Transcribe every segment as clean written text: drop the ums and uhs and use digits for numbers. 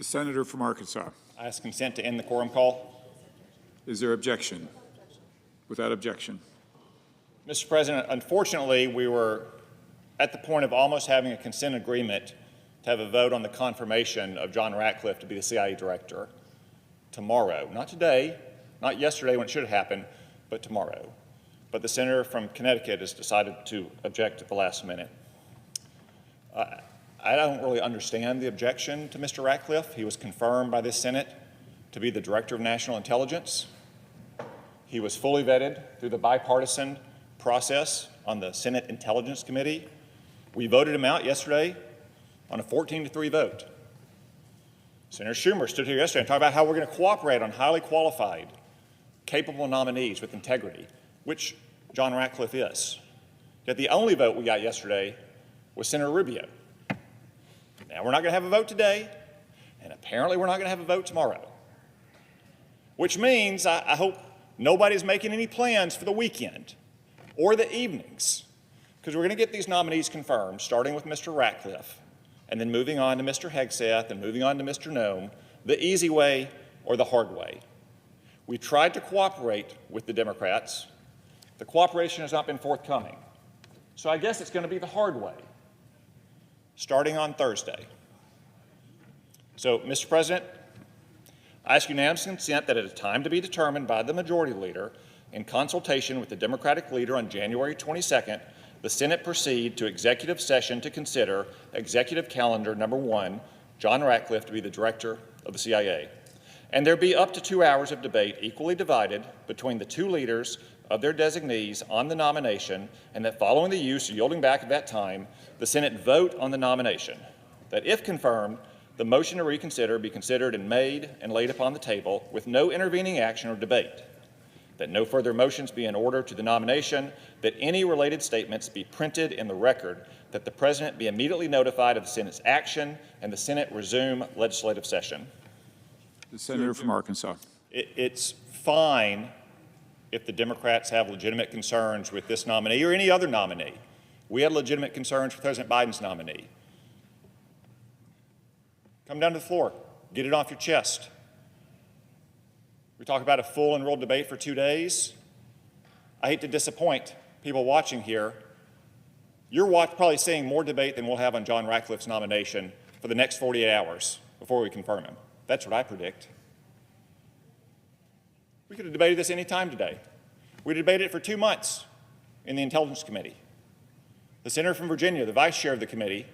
The senator from Arkansas. I ask consent to end the quorum call. Is there objection? Without objection. Mr. President, unfortunately, we were at the point of almost having a consent agreement to have a vote on the confirmation of John Ratcliffe to be the CIA director tomorrow. Not today, not yesterday when it should have happened, but tomorrow. But the senator from Connecticut has decided to object at the last minute. I don't really understand the objection to Mr. Ratcliffe. He was confirmed by this Senate to be the Director of National Intelligence. He was fully vetted through the bipartisan process on the Senate Intelligence Committee. We voted him out yesterday on a 14-3 vote. Senator Schumer stood here yesterday and talked about how we're going to cooperate on highly qualified, capable nominees with integrity, which John Ratcliffe is. Yet the only vote we got yesterday was Senator Rubio. Now we're not going to have a vote today, and apparently we're not going to have a vote tomorrow. Which means I hope nobody's making any plans for the weekend or the evenings, because we're going to get these nominees confirmed, starting with Mr. Ratcliffe, and then moving on to Mr. Hegseth, and moving on to Mr. Nome, the easy way or the hard way. We tried to cooperate with the Democrats. The cooperation has not been forthcoming. So I guess it's going to be the hard way, starting on Thursday. So, Mr. President, I ask unanimous consent that at a time to be determined by the Majority Leader, in consultation with the Democratic leader on January 22nd, the Senate proceed to executive session to consider Executive Calendar Number 1, John Ratcliffe to be the Director of the CIA. And there be up to 2 hours of debate equally divided between the two leaders of their designees on the nomination, and that following the use or yielding back of that time, the Senate vote on the nomination. That if confirmed, the motion to reconsider be considered and made and laid upon the table with no intervening action or debate. That no further motions be in order to the nomination, that any related statements be printed in the record, that the President be immediately notified of the Senate's action, and the Senate resume legislative session. The senator from Arkansas. It's fine if the Democrats have legitimate concerns with this nominee or any other nominee. We had legitimate concerns with President Biden's nominee. Come down to the floor. Get it off your chest. We talk about a full and real debate for 2 days. I hate to disappoint people watching here. You're probably seeing more debate than we'll have on John Ratcliffe's nomination for the next 48 hours before we confirm him. That's what I predict. We could have debated this any time today. We debated it for 2 months in the Intelligence Committee. The senator from Virginia, the vice chair of the committee,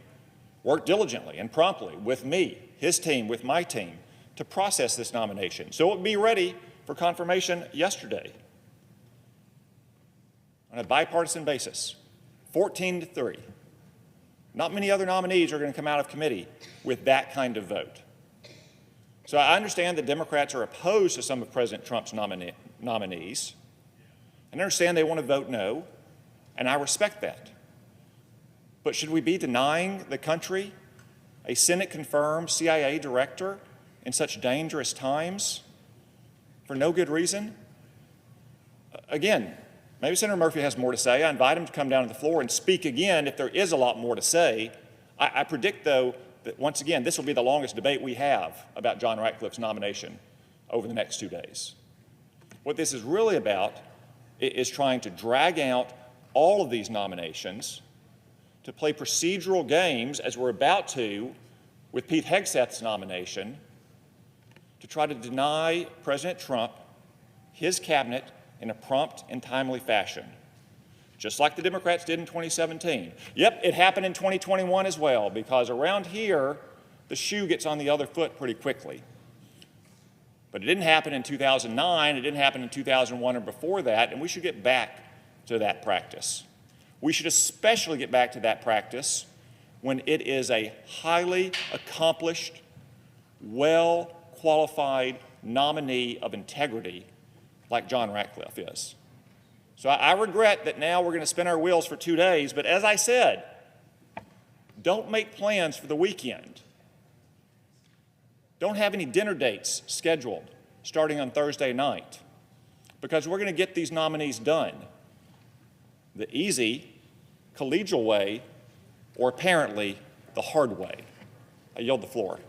worked diligently and promptly with me, his team, with my team, to process this nomination, so it would be ready for confirmation yesterday on a bipartisan basis, 14-3. Not many other nominees are going to come out of committee with that kind of vote. So I understand that Democrats are opposed to some of President Trump's nominees, and I understand they want to vote no, and I respect that. But should we be denying the country a Senate-confirmed CIA director in such dangerous times for no good reason? Again, maybe Senator Murphy has more to say. I invite him to come down to the floor and speak again if there is a lot more to say. I predict, though, that once again, this will be the longest debate we have about John Ratcliffe's nomination over the next 2 days. What this is really about is trying to drag out all of these nominations to play procedural games, as we're about to with Pete Hegseth's nomination, to try to deny President Trump his cabinet in a prompt and timely fashion, just like the Democrats did in 2017. Yep, it happened in 2021 as well, because around here, the shoe gets on the other foot pretty quickly. But it didn't happen in 2009, it didn't happen in 2001 or before that, and we should get back to that practice. We should especially get back to that practice when it is a highly accomplished, well-qualified nominee of integrity like John Ratcliffe is. So I regret that now we're going to spin our wheels for 2 days, but as I said, don't make plans for the weekend. Don't have any dinner dates scheduled starting on Thursday night, because we're going to get these nominees done the easy, collegial way, or apparently the hard way. I yield the floor.